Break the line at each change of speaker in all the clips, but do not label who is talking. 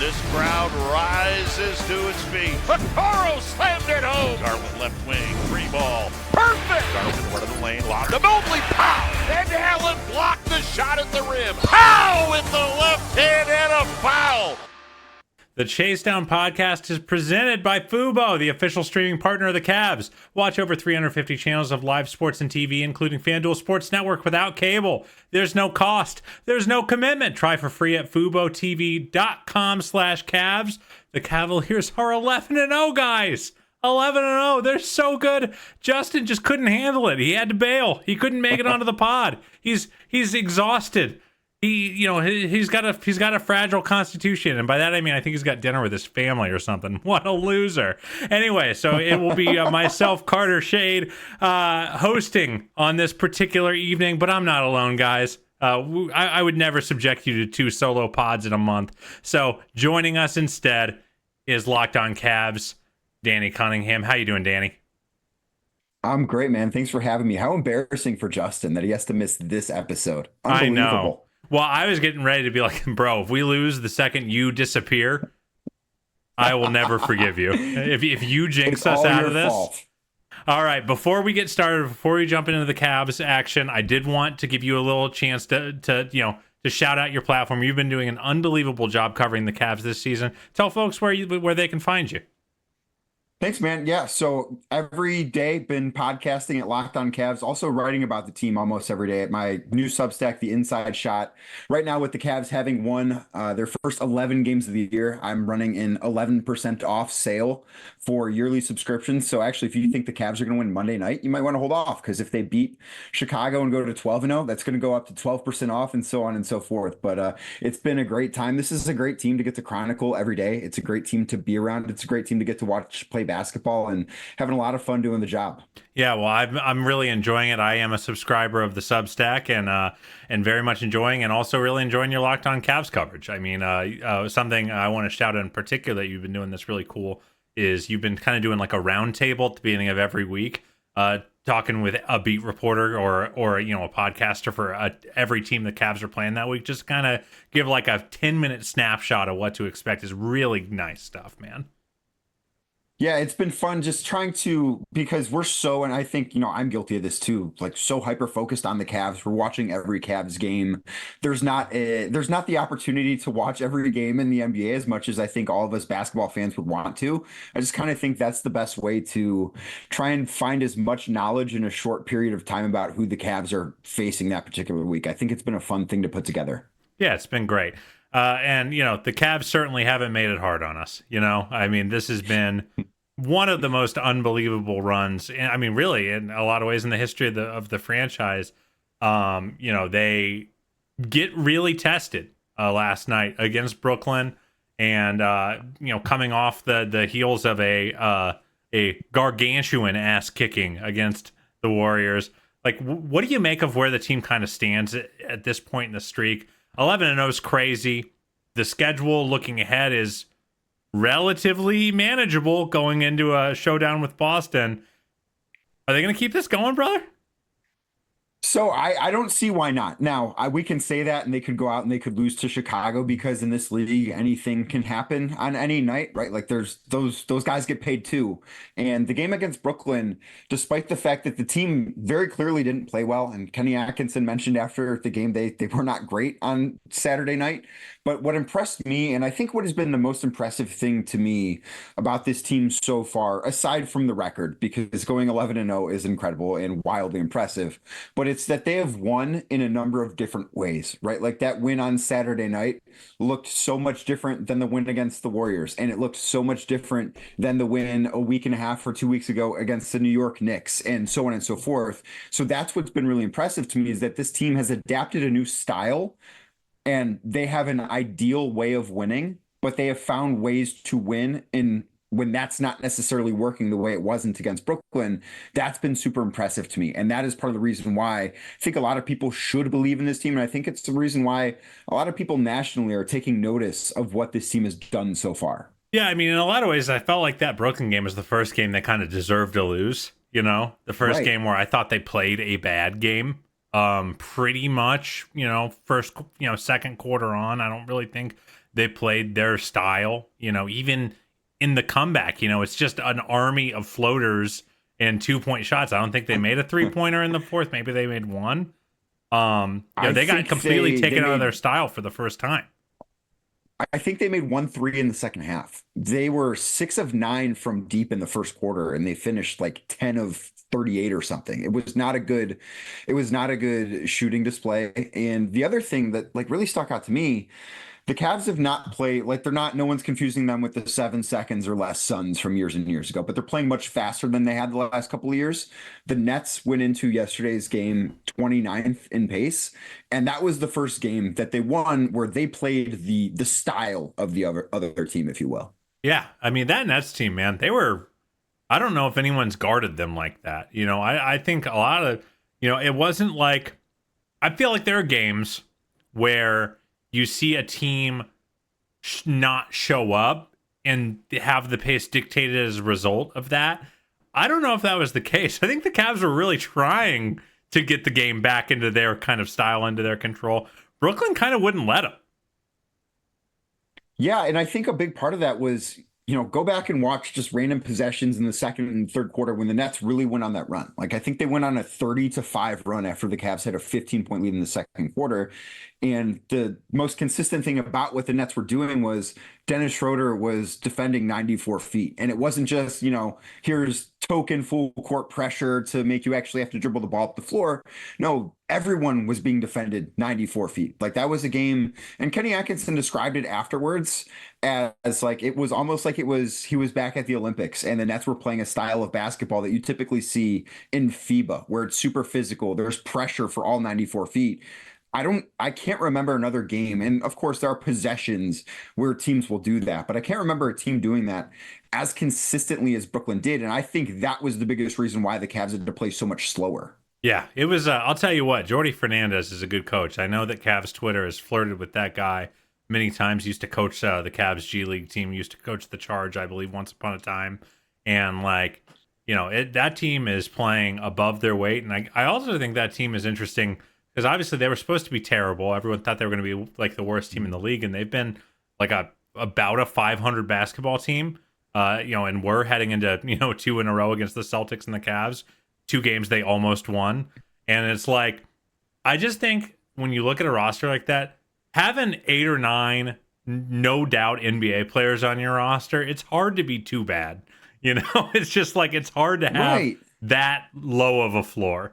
This crowd rises to its feet. Vaccaro slammed it home. Garland left wing, free ball. Perfect! Garland one of the lane, lob to Mobley. Pow! And Allen blocked the shot at the rim. Pow! With the left hand and a foul.
The Chase Down podcast is presented by Fubo, the official streaming partner of the Cavs. Watch over 350 channels of live sports and TV, including FanDuel Sports Network without cable. There's no cost. There's no commitment. Try for free at FuboTV.com/Cavs. The Cavaliers are 11-0, guys. 11-0. They're so good. Justin just couldn't handle it. He had to bail. He couldn't make it onto the pod. He's exhausted. He's got a fragile constitution, and by that I mean I think he's got dinner with his family or something. What a loser! Anyway, so it will be myself, Carter Shade, hosting on this particular evening, but I'm not alone, guys. I would never subject you to 2 solo pods in a month. So joining us instead is Locked On Cavs, Danny Cunningham. How you doing, Danny?
I'm great, man. Thanks for having me. How embarrassing for Justin that he has to miss this episode.
I know. Well, I was getting ready to be like, bro, if we lose the second you disappear, I will never forgive you. If you jinx us out of this. Fault. All right, before we get started, before we jump into the Cavs action, I did want to give you a little chance to shout out your platform. You've been doing an unbelievable job covering the Cavs this season. Tell folks where they can find you.
Thanks, man. Yeah, so every day been podcasting at Locked On Cavs, also writing about the team almost every day at my new Substack, The Inside Shot. Right now with the Cavs having won their first 11 games of the year, I'm running an 11% off sale for yearly subscriptions. So actually, if you think the Cavs are going to win Monday night, you might want to hold off, because if they beat Chicago and go to 12-0, that's going to go up to 12% off and so on and so forth. But it's been a great time. This is a great team to get to chronicle every day. It's a great team to be around. It's a great team to get to watch play basketball and having a lot of fun doing the job.
Yeah, well, I'm really enjoying it. I am a subscriber of the Substack and very much enjoying, and also really enjoying your Locked On Cavs coverage. I mean, something I want to shout out in particular that you've been doing that's really cool is you've been kind of doing like a round table at the beginning of every week, talking with a beat reporter or a podcaster for every team the Cavs are playing that week. Just kind of give like a 10-minute snapshot of what to expect. Is really nice stuff, man.
Yeah, it's been fun just trying to, because we're so, and I think, I'm guilty of this too, like so hyper focused on the Cavs. We're watching every Cavs game. There's not the opportunity to watch every game in the NBA as much as I think all of us basketball fans would want to. I just kind of think that's the best way to try and find as much knowledge in a short period of time about who the Cavs are facing that particular week. I think it's been a fun thing to put together.
Yeah, it's been great. And the Cavs certainly haven't made it hard on us. I mean, this has been one of the most unbelievable runs. And I mean, really, in a lot of ways in the history of the franchise. They get really tested last night against Brooklyn, and coming off the heels of a gargantuan ass kicking against the Warriors. Like, what do you make of where the team kind of stands at this point in the streak? 11-0 is crazy. The schedule looking ahead is relatively manageable going into a showdown with Boston. Are they going to keep this going, brother?
So I don't see why not. Now, we can say that, and they could go out and they could lose to Chicago, because in this league, anything can happen on any night, right? Like there's those guys get paid too. And the game against Brooklyn, despite the fact that the team very clearly didn't play well, and Kenny Atkinson mentioned after the game they were not great on Saturday night. But what impressed me, and I think what has been the most impressive thing to me about this team so far, aside from the record, because going 11-0 is incredible and wildly impressive, but it's that they have won in a number of different ways, right? Like that win on Saturday night looked so much different than the win against the Warriors, and it looked so much different than the win a week and a half or 2 weeks ago against the New York Knicks, and so on and so forth. So that's what's been really impressive to me, is that this team has adapted a new style, and they have an ideal way of winning, but they have found ways to win when that's not necessarily working the way it wasn't against Brooklyn. That's been super impressive to me. And that is part of the reason why I think a lot of people should believe in this team. And I think it's the reason why a lot of people nationally are taking notice of what this team has done so far.
Yeah, I mean, in a lot of ways, I felt like that Brooklyn game was the first game they kind of deserved to lose. The first game where I thought they played a bad game. Pretty much, second quarter on, I don't really think they played their style, even in the comeback, it's just an army of floaters and 2-point shots. I don't think they made a 3-pointer in the fourth. Maybe they made one. They got completely taken out of their style for the first time.
I think they made 1 3 in the second half. They were 6 of 9 from deep in the first quarter, and they finished like 10 of 38 or something. It was not a good shooting display. And the other thing that like really stuck out to me, the Cavs have not played like no one's confusing them with the 7 seconds or less Suns from years and years ago, but they're playing much faster than they had the last couple of years. The Nets went into yesterday's game 29th in pace, and that was the first game that they won where they played the style of the other team, if you will.
Yeah, I mean that Nets team, man, I don't know if anyone's guarded them like that. I think a lot of, it wasn't like, I feel like there are games where you see a team not show up and have the pace dictated as a result of that. I don't know if that was the case. I think the Cavs were really trying to get the game back into their kind of style, into their control. Brooklyn kind of wouldn't let them.
Yeah, and I think a big part of that was, go back and watch just random possessions in the second and third quarter when the Nets really went on that run. Like I think they went on a 30-5 run after the Cavs had a 15-point lead in the second quarter. And the most consistent thing about what the Nets were doing was Dennis Schroeder was defending 94 feet. And it wasn't just, here's token full court pressure to make you actually have to dribble the ball up the floor. No, everyone was being defended 94 feet. Like that was a game. And Kenny Atkinson described it afterwards as like, it was almost like he was back at the Olympics and the Nets were playing a style of basketball that you typically see in FIBA, where it's super physical. There's pressure for all 94 feet. I can't remember another game. And of course, there are possessions where teams will do that, but I can't remember a team doing that as consistently as Brooklyn did. And I think that was the biggest reason why the Cavs had to play so much slower.
Yeah, it was. I'll tell you what, Jordi Fernandez is a good coach. I know that Cavs Twitter has flirted with that guy many times. Used to coach the Cavs G League team, used to coach the Charge, I believe, once upon a time. And that team is playing above their weight. And I also think that team is interesting, because obviously they were supposed to be terrible. Everyone thought they were going to be like the worst team in the league, and they've been like about a 500 basketball team. And we're heading into 2 in a row against the Celtics and the Cavs. 2 games they almost won, and it's like, I just think when you look at a roster like that, having 8 or 9 no doubt NBA players on your roster, it's hard to be too bad. It's just like it's hard to have that low of a floor.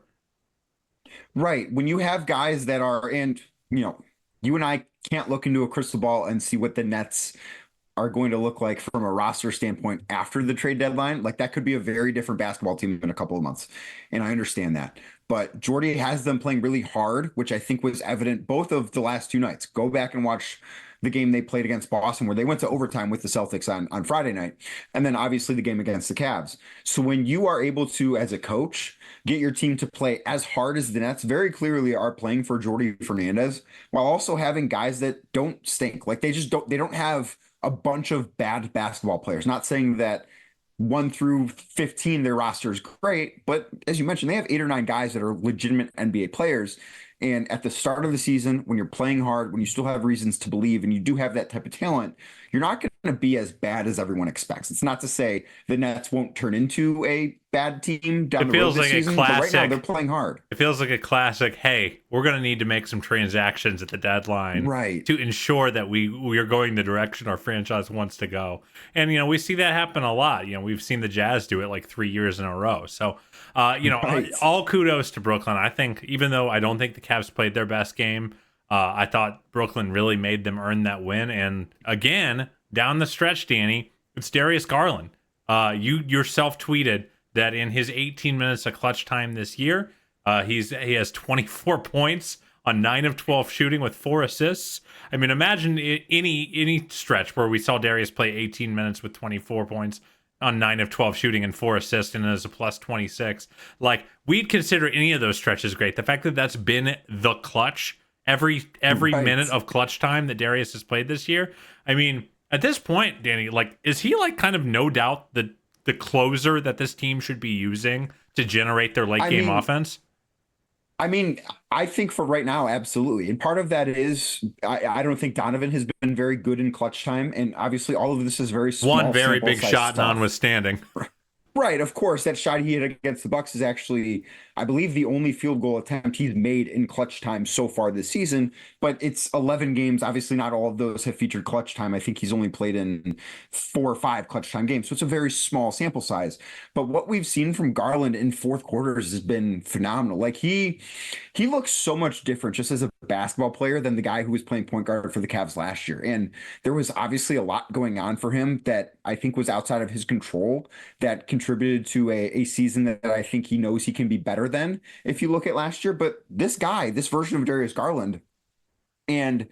Right. When you have guys that are, and you and I can't look into a crystal ball and see what the Nets are going to look like from a roster standpoint after the trade deadline. Like that could be a very different basketball team in a couple of months. And I understand that. But Jordy has them playing really hard, which I think was evident both of the last 2 nights. Go back and watch the game they played against Boston, where they went to overtime with the Celtics on Friday night. And then obviously the game against the Cavs. So when you are able to, as a coach, get your team to play as hard as the Nets very clearly are playing for Jordi Fernandez, while also having guys that don't stink. Like they don't have a bunch of bad basketball players. Not saying that 1 through 15, their roster is great, but as you mentioned, they have 8 or 9 guys that are legitimate NBA players. And at the start of the season, when you're playing hard, when you still have reasons to believe, and you do have that type of talent, you're not going to be as bad as everyone expects. It's not to say the Nets won't turn into a bad team down the road this season, but right now they're playing hard.
It feels like a classic, hey, we're going to need to make some transactions at the deadline to ensure that we are going the direction our franchise wants to go. And, we see that happen a lot. We've seen the Jazz do it like 3 years in a row. So, all kudos to Brooklyn. I think, even though I don't think the Cavs played their best game, I thought Brooklyn really made them earn that win. And again, down the stretch, Danny, it's Darius Garland. You yourself tweeted that in his 18 minutes of clutch time this year, he has 24 points on 9 of 12 shooting with 4 assists. I mean, imagine any stretch where we saw Darius play 18 minutes with 24 points on 9 of 12 shooting and 4 assists and as a plus 26. Like, we'd consider any of those stretches great. The fact that that's been the clutch every minute of clutch time that Darius has played this year. I mean, at this point, Danny, like, is he like kind of no doubt the closer that this team should be using to generate their late game offense?
I mean, I think for right now, absolutely. And part of that is I don't think Donovan has been very good in clutch time. And obviously, all of this is very
One
small
very
sample
big
size
shot
stuff.
notwithstanding.
Right, of course, that shot he hit against the Bucks is actually, I believe, the only field goal attempt he's made in clutch time so far this season. But it's 11 games. Obviously, not all of those have featured clutch time. I think he's only played in 4 or 5 clutch time games, so it's a very small sample size. But what we've seen from Garland in fourth quarters has been phenomenal. Like he looks so much different just as a basketball player than the guy who was playing point guard for the Cavs last year. And there was obviously a lot going on for him that I think was outside of his control that contributed to a season that I think he knows he can be better than if you look at last year. But this guy, this version of Darius Garland, and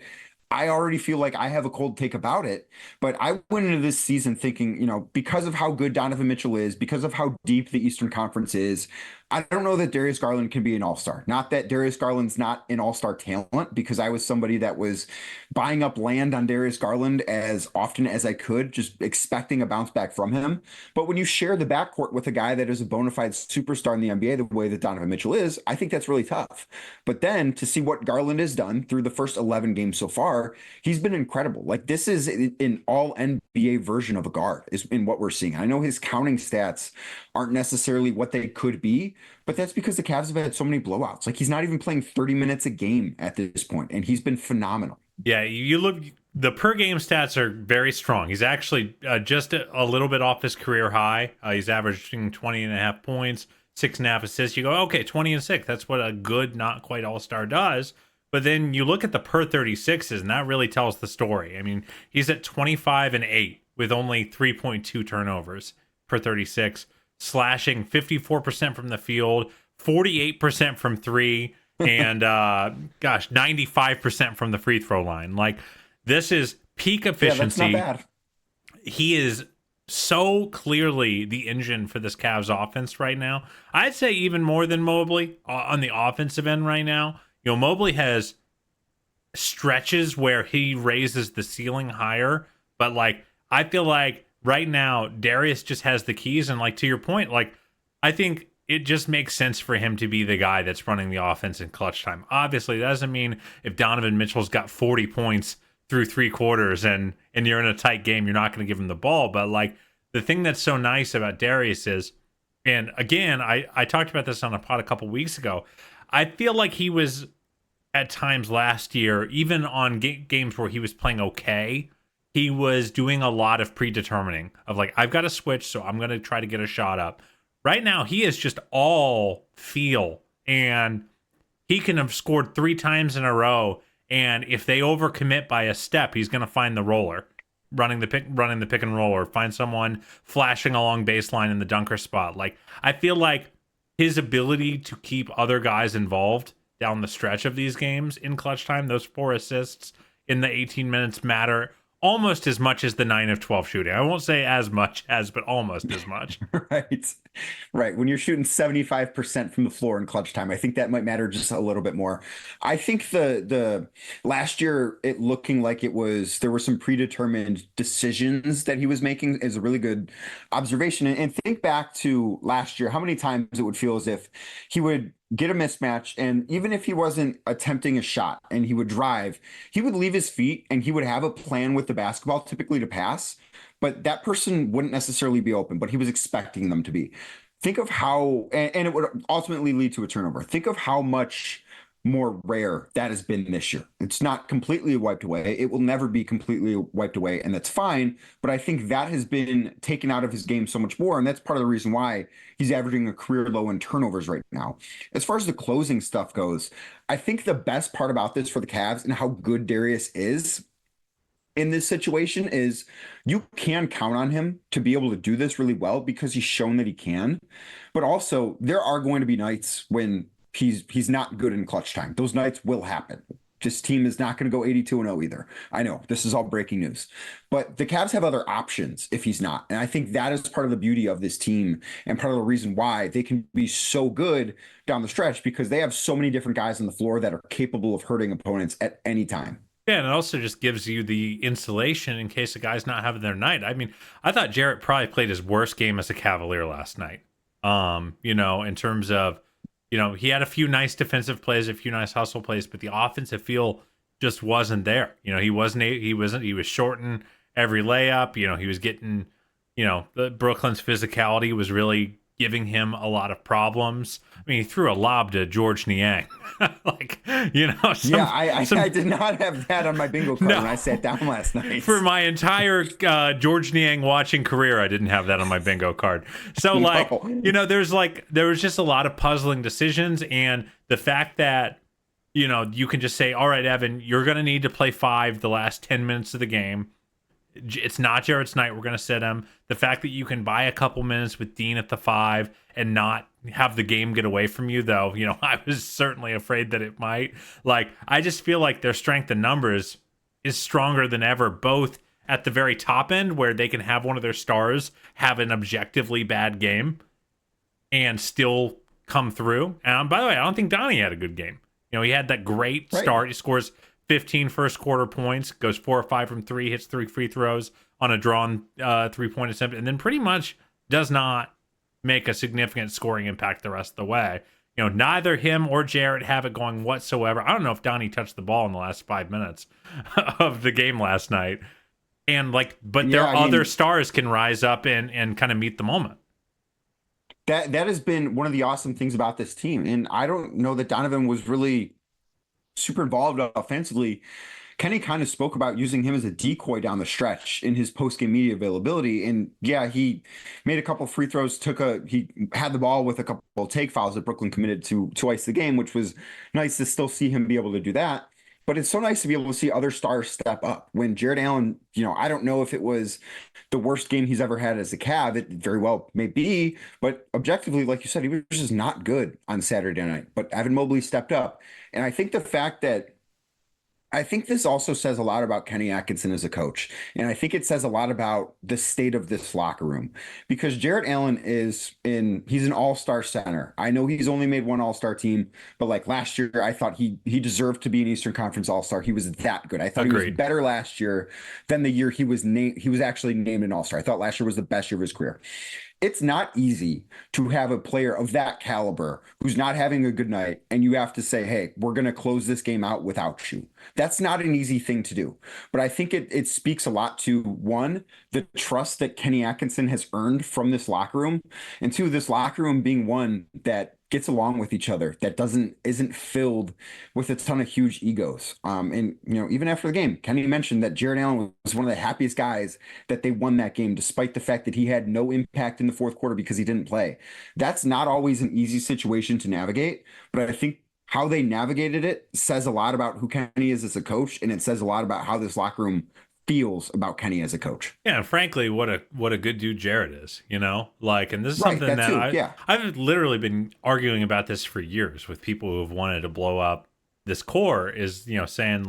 I already feel like I have a cold take about it, but I went into this season thinking, because of how good Donovan Mitchell is, because of how deep the Eastern Conference is, I don't know that Darius Garland can be an all-star. Not that Darius Garland's not an all-star talent, because I was somebody that was buying up land on Darius Garland as often as I could, just expecting a bounce back from him. But when you share the backcourt with a guy that is a bona fide superstar in the NBA the way that Donovan Mitchell is, I think that's really tough. But then to see what Garland has done through the first 11 games so far, he's been incredible. Like this is an all NBA version of a guard is in what we're seeing. I know his counting stats aren't necessarily what they could be, but that's because the Cavs have had so many blowouts. Like he's not even playing 30 minutes a game at this point, and he's been phenomenal.
Yeah, you look, the per game stats are very strong. He's actually just a little bit off his career high. He's averaging 20.5 points, 6.5 assists. You go, okay, 20 and 6. That's what a good, not quite all-star does. But then you look at the per 36s, and that really tells the story. I mean, he's at 25 and 8 with only 3.2 turnovers per 36, slashing 54% from the field, 48% from three, and 95% from the free throw line. Like this is peak efficiency.
Yeah, that's not bad.
He is so clearly the engine for this Cavs offense right now. I'd say even more than Mobley on the offensive end right now. Mobley has stretches where he raises the ceiling higher, but like I feel like right now Darius just has the keys, and like to your point, like I think it just makes sense for him to be the guy that's running the offense in clutch time. Obviously, that doesn't mean if Donovan Mitchell's got 40 points through 3 quarters and you're in a tight game, you're not going to give him the ball. But like the thing that's so nice about Darius is, and again, I talked about this on a pod a couple weeks ago, I feel like he was at times last year, even on games where he was playing okay, he was doing a lot of predetermining of like, I've got to switch, so I'm going to try to get a shot up. Right now, he is just all feel, and he can have scored 3 times in a row, and if they overcommit by a step, he's going to find the roller, running the pick and roll, or find someone flashing along baseline in the dunker spot. Like I feel like his ability to keep other guys involved down the stretch of these games in clutch time, those 4 assists in the 18 minutes matter almost as much as the 9 of 12 shooting. I won't say as much as, but almost as much.
Right. Right. When you're shooting 75% from the floor in clutch time, I think that might matter just a little bit more. I think the last year it looking like there were some predetermined decisions that he was making is a really good observation. And think back to last year, how many times it would feel as if he would get a mismatch, and even if he wasn't attempting a shot and he would drive, he would leave his feet and he would have a plan with the basketball, typically to pass, but that person wouldn't necessarily be open, but he was expecting them to be. Think of how, and it would ultimately lead to a turnover. Think of how much more rare that has been this year. It's not completely wiped away. It will never be completely wiped away, and that's fine. But I think that has been taken out of his game so much more, and that's part of the reason why he's averaging a career low in turnovers right now. As far as the closing stuff goes, I think the best part about this for the Cavs and how good Darius is in this situation is you can count on him to be able to do this really well because he's shown that he can. But also, there are going to be nights when he's not good in clutch time. Those nights will happen. This team is not going to go 82-0 either. I know this is all breaking news, but the Cavs have other options if he's not. And I think that is part of the beauty of this team and part of the reason why they can be so good down the stretch, because they have so many different guys on the floor that are capable of hurting opponents at any time.
Yeah, and it also just gives you the insulation in case a guy's not having their night. I mean, I thought Jarrett probably played his worst game as a Cavalier last night. In terms of he had a few nice defensive plays, a few nice hustle plays, but the offensive feel just wasn't there. He was shorting every layup. He was getting, the Brooklyn's physicality was really giving him a lot of problems. I mean, he threw a lob to George Niang.
I did not have that on my bingo card when I sat down last night.
For my entire George Niang watching career, I didn't have that on my bingo card. So there was just a lot of puzzling decisions, and the fact that you can just say, all right, Evan, you're going to need to play 5 the last 10 minutes of the game. It's not Jarrett's night. We're going to sit him. The fact that you can buy a couple minutes with Dean at the 5 and not have the game get away from you, though, I was certainly afraid that it might. I just feel like their strength in numbers is stronger than ever, both at the very top end where they can have one of their stars have an objectively bad game and still come through. And by the way, I don't think Donnie had a good game. He had that great start. He scores 15 first quarter points, goes 4 or 5 from 3, hits 3 free throws on a drawn 3-point attempt, and then pretty much does not make a significant scoring impact the rest of the way. Neither him or Jarrett have it going whatsoever. I don't know if Donnie touched the ball in the last 5 minutes of the game last night. And other stars can rise up and kind of meet the moment.
That has been one of the awesome things about this team. And I don't know that Donovan was really super involved offensively. Kenny kind of spoke about using him as a decoy down the stretch in his post-game media availability. And he made a couple free throws, he had the ball with a couple of take fouls that Brooklyn committed to ice the game, which was nice to still see him be able to do that. But it's so nice to be able to see other stars step up. When Jarrett Allen, I don't know if it was the worst game he's ever had as a Cav. It very well may be, but objectively, like you said, he was just not good on Saturday night. But Evan Mobley stepped up. And I think this also says a lot about Kenny Atkinson as a coach. And I think it says a lot about the state of this locker room, because Jarrett Allen he's an all-star center. I know he's only made one all-star team, but last year, I thought he deserved to be an Eastern Conference all-star. He was that good. I thought
Agreed.
He was better last year than the year he was actually named an all-star. I thought last year was the best year of his career. It's not easy to have a player of that caliber who's not having a good night, and you have to say, hey, we're going to close this game out without you. That's not an easy thing to do. But I think it speaks a lot to, one, the trust that Kenny Atkinson has earned from this locker room, and two, this locker room being one that gets along with each other, that isn't filled with a ton of huge egos. And even after the game, Kenny mentioned that Jarrett Allen was one of the happiest guys that they won that game, despite the fact that he had no impact in the fourth quarter because he didn't play. That's not always an easy situation to navigate, but I think how they navigated it says a lot about who Kenny is as a coach, and it says a lot about how this locker room feels about Kenny as a coach.
Yeah, and frankly, what a good dude Jarrett is, and this is something that I've literally been arguing about this for years with people who have wanted to blow up this core, is, saying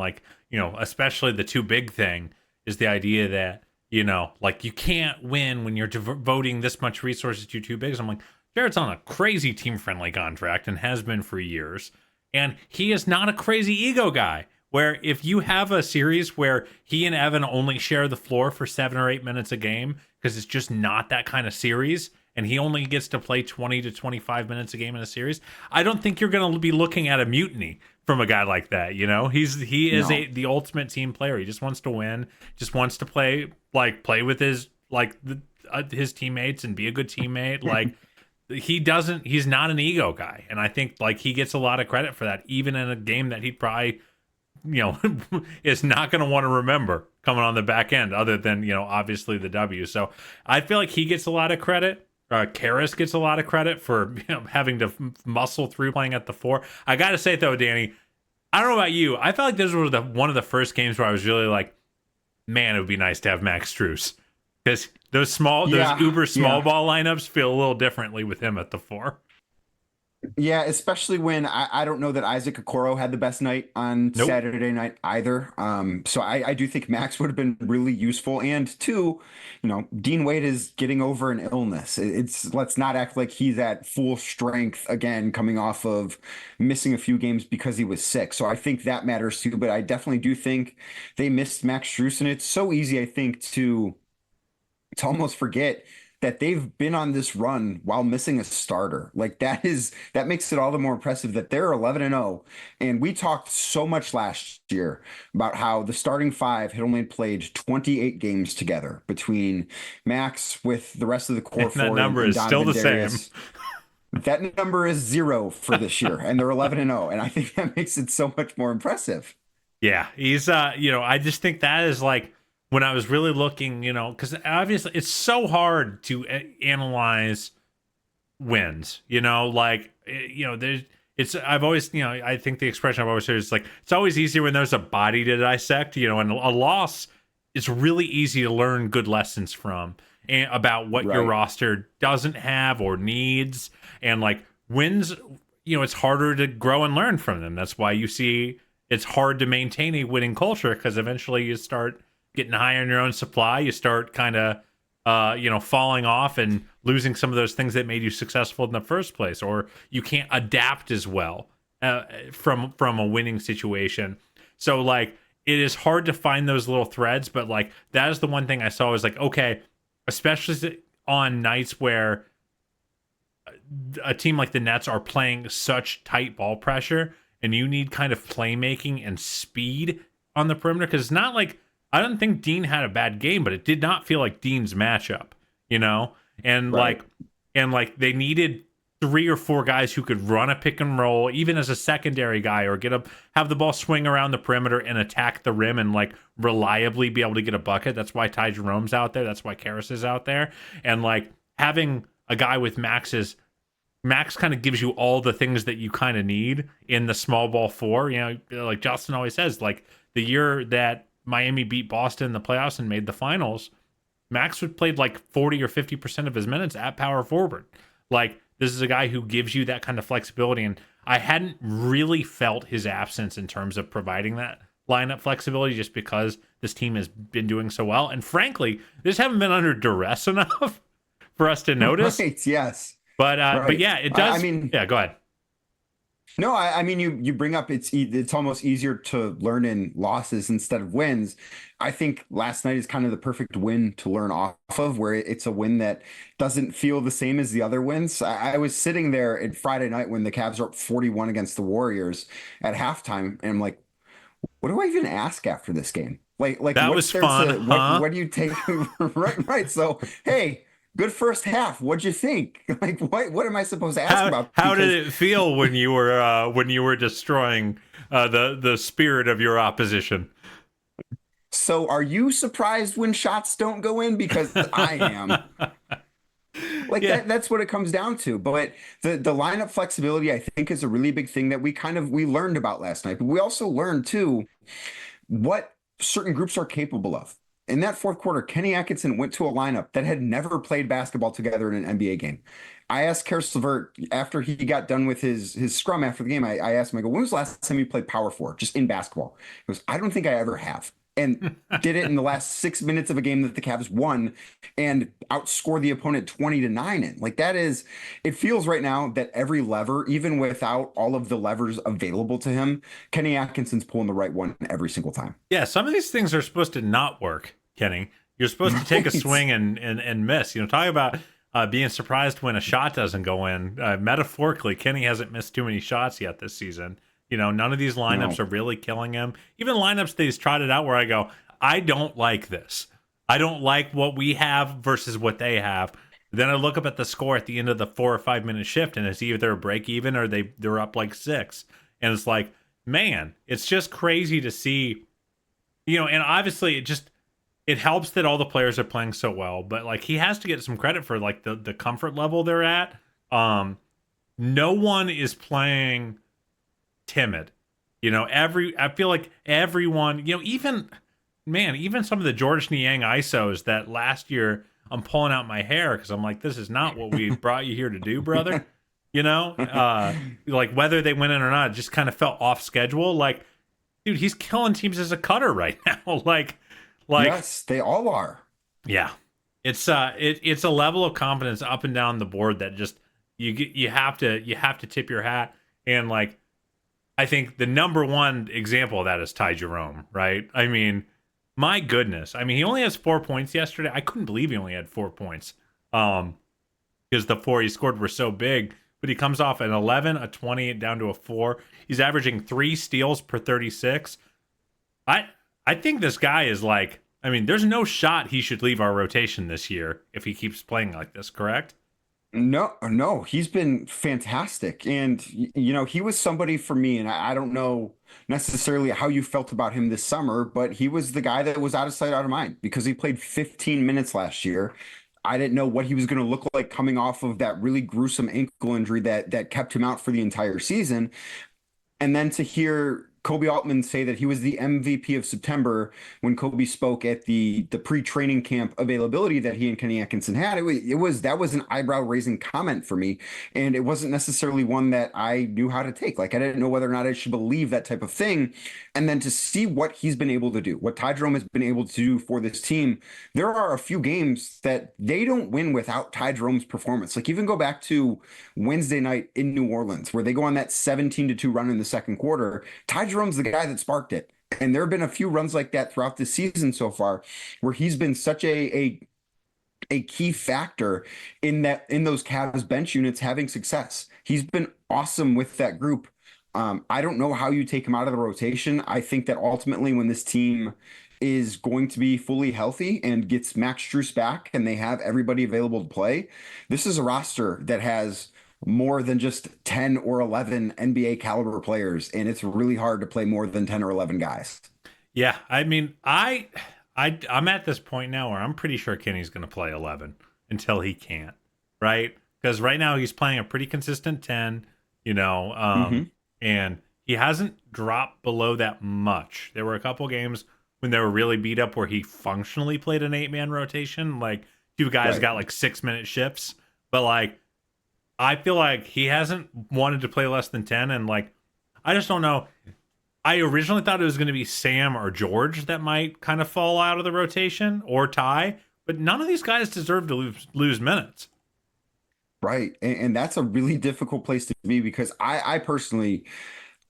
especially the too big thing is the idea that, you can't win when you're devoting this much resources to too big. So I'm like, Jarrett's on a crazy team-friendly contract and has been for years, and he is not a crazy ego guy. Where if you have a series where he and Evan only share the floor for 7 or 8 minutes a game, because it's just not that kind of series, and he only gets to play 20 to 25 minutes a game in a series, I don't think you're going to be looking at a mutiny from a guy like that. He is the ultimate team player. He just wants to win, just wants to play with his his teammates and be a good teammate. He's not an ego guy, and I think he gets a lot of credit for that, even in a game that he'd probably is not going to want to remember coming on the back end, other than obviously the W. So I feel like he gets a lot of credit. Karras gets a lot of credit for having to muscle through playing at the 4. I got to say though, Danny, I don't know about you, I felt like this was one of the first games where I was really like, man, it would be nice to have Max Strus, because those uber small ball lineups feel a little differently with him at the 4.
Yeah, especially when I don't know that Isaac Okoro had the best night on Saturday night either. So I do think Max would have been really useful. And two, Dean Wade is getting over an illness. Let's not act like he's at full strength again, coming off of missing a few games because he was sick. So I think that matters too. But I definitely do think they missed Max Strus, and it's so easy, I think, to almost forget that they've been on this run while missing a starter. Like that makes it all the more impressive that they're 11-0. And we talked so much last year about how the starting five had only played 28 games together between Max with the rest of the core
And that
four
number
and
is still
Donovan
the
Darius.
same.
That number is 0 for this year, and they're 11-0. And I think that makes it so much more impressive.
Yeah, he's I just think that is like when I was really looking, because obviously it's so hard to analyze wins, there's I've always, I think the expression I've always heard is like it's always easier when there's a body to dissect, and a loss it's really easy to learn good lessons from and about what your
Right.
roster doesn't have or needs, and like wins, it's harder to grow and learn from them. That's why you see it's hard to maintain a winning culture, because eventually you start getting high on your own supply. You start kind of, falling off and losing some of those things that made you successful in the first place, or you can't adapt as well from a winning situation. So like it is hard to find those little threads, but like that is the one thing I saw was like, okay, especially on nights where a team like the Nets are playing such tight ball pressure and you need kind of playmaking and speed on the perimeter, because it's not like I don't think Dean had a bad game, but it did not feel like Dean's matchup, and
Right.
like they needed 3 or 4 guys who could run a pick and roll even as a secondary guy, or have the ball swing around the perimeter and attack the rim and like reliably be able to get a bucket. That's why Ty Jerome's out there. That's why Karras is out there. And like having a guy with Max kind of gives you all the things that you kind of need in the small ball 4. Like Justin always says, like the year that Miami beat Boston in the playoffs and made the finals, Max would played like 40 or 50% of his minutes at power forward. Like this is a guy who gives you that kind of flexibility. And I hadn't really felt his absence in terms of providing that lineup flexibility, just because this team has been doing so well. And frankly, they just haven't been under duress enough for us to notice.
Right. Yes.
But yeah, it does.
I mean,
yeah, go ahead.
no, I mean, you bring up it's almost easier to learn in losses instead of wins. I think last night is kind of the perfect win to learn off of, where it's a win that doesn't feel the same as the other wins. I was sitting there at Friday night when the Cavs were up 41 against the Warriors at halftime, and I'm like, what do I even ask after this game? Like
That
what's
was
there
fun,
to
huh?
what do you take? Right. So hey, good first half. What'd you think? Like what am I supposed to ask about?
How did
Because
it feel when you were destroying the spirit of your opposition?
so are you surprised when shots don't go in? Because I am. Like
Yeah,
that's what it comes down to. But the lineup flexibility, I think, is a really big thing that we learned about last night. But we also learned too what certain groups are capable of. In that fourth quarter, Kenny Atkinson went to a lineup that had never played basketball together in an NBA game. I asked Karis LeVert after he got done with his scrum after the game. I asked him, I go, when was the last time you played power forward, just in basketball? He goes, I don't think I ever have. And did it in the last 6 minutes of a game that the Cavs won and outscored the opponent 20-9 in. Like that is, it feels right now that every lever, even without all of the levers available to him, Kenny Atkinson's pulling the right one every single time.
yeah. Some of these things are supposed to not work, Kenny. You're supposed to take a
Right.
swing and miss. Talk about being surprised when a shot doesn't go in. Metaphorically, Kenny hasn't missed too many shots yet this season. None of these lineups
No.
are really killing him. Even lineups that he's trotted out where I go, I don't like this. I don't like what we have versus what they have. Then I look up at the score at the end of the 4 or 5 minute shift, and it's either a break even or they're up like 6. And it's like, man, it's just crazy to see, and obviously it helps that all the players are playing so well, but like he has to get some credit for like the comfort level they're at. No one is playing timid. I feel like everyone, even some of the George Niang ISOs that last year I'm pulling out my hair because I'm like, this is not what we brought you here to do, brother. Like whether they win it or not, it just kind of felt off schedule. Like, dude, he's killing teams as a cutter right now. like,
Yes, they all are.
yeah, it's a level of confidence up and down the board that just you have to tip your hat. And like, I think the number one example of that is Ty Jerome, right? I mean, my goodness. I mean, he only has 4 points yesterday. I couldn't believe he only had 4 points. because the 4 he scored were so big. But he comes off an 11, a 20, down to a 4. He's averaging 3 steals per 36. I think this guy is like, I mean, there's no shot he should leave our rotation this year if he keeps playing like this, correct?
No, no, he's been fantastic. And, he was somebody for me, and I don't know necessarily how you felt about him this summer, but he was the guy that was out of sight, out of mind because he played 15 minutes last year. I didn't know what he was going to look like coming off of that really gruesome ankle injury that kept him out for the entire season. And then to hear Kobe Altman say that he was the MVP of September when Kobe spoke at the pre-training camp availability that he and Kenny Atkinson had, that was an eyebrow raising comment for me, and it wasn't necessarily one that I knew how to take. Like I didn't know whether or not I should believe that type of thing, and then to see what he's been able to do, what Ty Jerome has been able to do for this team. There are a few games that they don't win without Ty Jerome's performance. Like even go back to Wednesday night in New Orleans where they go on that 17-2 run in the second quarter. Ty Jerome's the guy that sparked it. And there have been a few runs like that throughout the season so far where he's been such a key factor in those Cavs bench units having success. He's been awesome with that group. I don't know how you take him out of the rotation. I think that ultimately when this team is going to be fully healthy and gets Max Strus back and they have everybody available to play, this is a roster that has more than just 10 or 11 NBA caliber players, and it's really hard to play more than 10 or 11 guys.
Yeah, I mean, I'm at this point now where I'm pretty sure Kenny's going to play 11 until he can't, right? Because right now he's playing a pretty consistent 10, and he hasn't dropped below that much. There were a couple games when they were really beat up where he functionally played an 8-man rotation, like two guys got like 6-minute shifts, but like I feel like he hasn't wanted to play less than 10, and like I just don't know. I originally thought it was going to be Sam or George that might kind of fall out of the rotation, or Ty, but none of these guys deserve to lose minutes.
Right. And that's a really difficult place to be because I personally,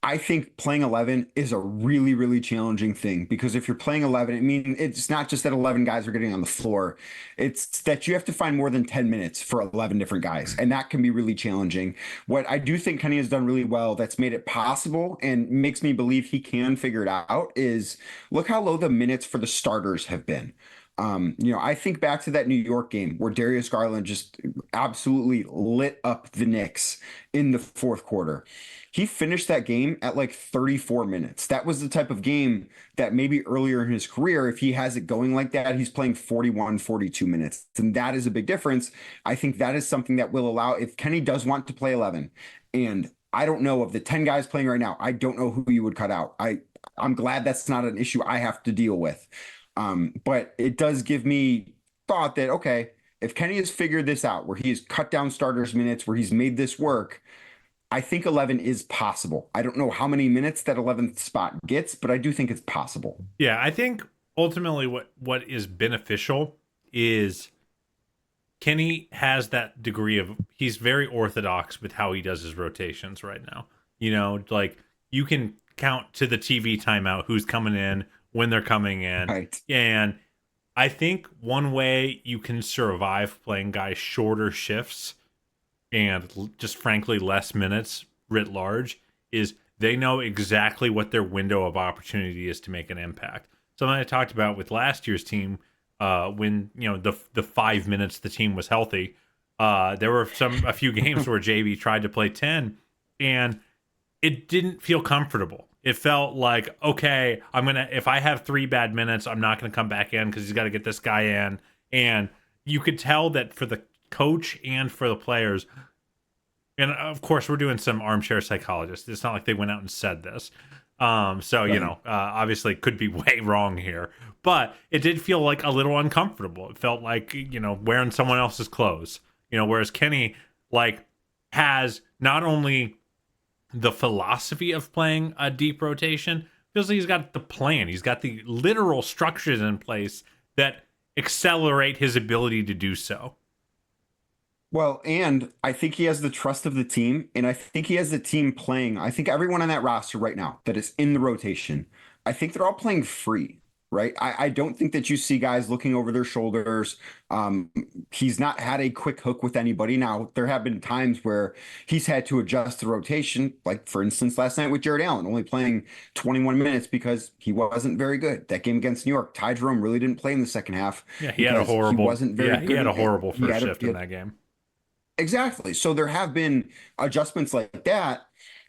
I think playing 11 is a really, really challenging thing because if you're playing 11, I mean, it's not just that 11 guys are getting on the floor. It's that you have to find more than 10 minutes for 11 different guys. And that can be really challenging. What I do think Kenny has done really well that's made it possible and makes me believe he can figure it out is look how low the minutes for the starters have been. I think back to that New York game where Darius Garland just absolutely lit up the Knicks in the fourth quarter. He finished that game at like 34 minutes. That was the type of game that maybe earlier in his career, if he has it going like that, he's playing 41, 42 minutes. And that is a big difference. I think that is something that will allow, if Kenny does want to play 11, and I don't know of the 10 guys playing right now, I don't know who you would cut out. I'm glad that's not an issue I have to deal with. But it does give me thought that, okay, if Kenny has figured this out, where he has cut down starters minutes, where he's made this work, I think 11 is possible. I don't know how many minutes that 11th spot gets, but I do think it's possible.
Yeah, I think ultimately what is beneficial is Kenny has that degree of, he's very orthodox with how he does his rotations right now. Like you can count to the TV timeout who's coming in, when they're coming in.
Right.
And I think one way you can survive playing guys shorter shifts and just frankly less minutes writ large is they know exactly what their window of opportunity is to make an impact. Something I talked about with last year's team when the 5 minutes the team was healthy. There were a few games where JB tried to play 10 and it didn't feel comfortable. It felt like, okay, if I have 3 bad minutes, I'm not going to come back in because he's got to get this guy in. And you could tell that for the coach and for the players, and of course, we're doing some armchair psychologists. It's not like they went out and said this. Obviously it could be way wrong here, but it did feel like a little uncomfortable. It felt like, wearing someone else's clothes, whereas Kenny has not only the philosophy of playing a deep rotation, feels like he's got the plan. He's got the literal structures in place that accelerate his ability to do so.
Well, and I think he has the trust of the team, and I think he has the team playing. I think everyone on that roster right now that is in the rotation, I think they're all playing free. right? I don't think that you see guys looking over their shoulders. He's not had a quick hook with anybody. Now, there have been times where he's had to adjust the rotation, like for instance, last night with Jared Allen, only playing 21 minutes because he wasn't very good. That game against New York, Ty Jerome really didn't play in the second half.
Yeah, he had a horrible.
He wasn't very good.
He had a horrible first shift in that game.
Exactly. So there have been adjustments like that.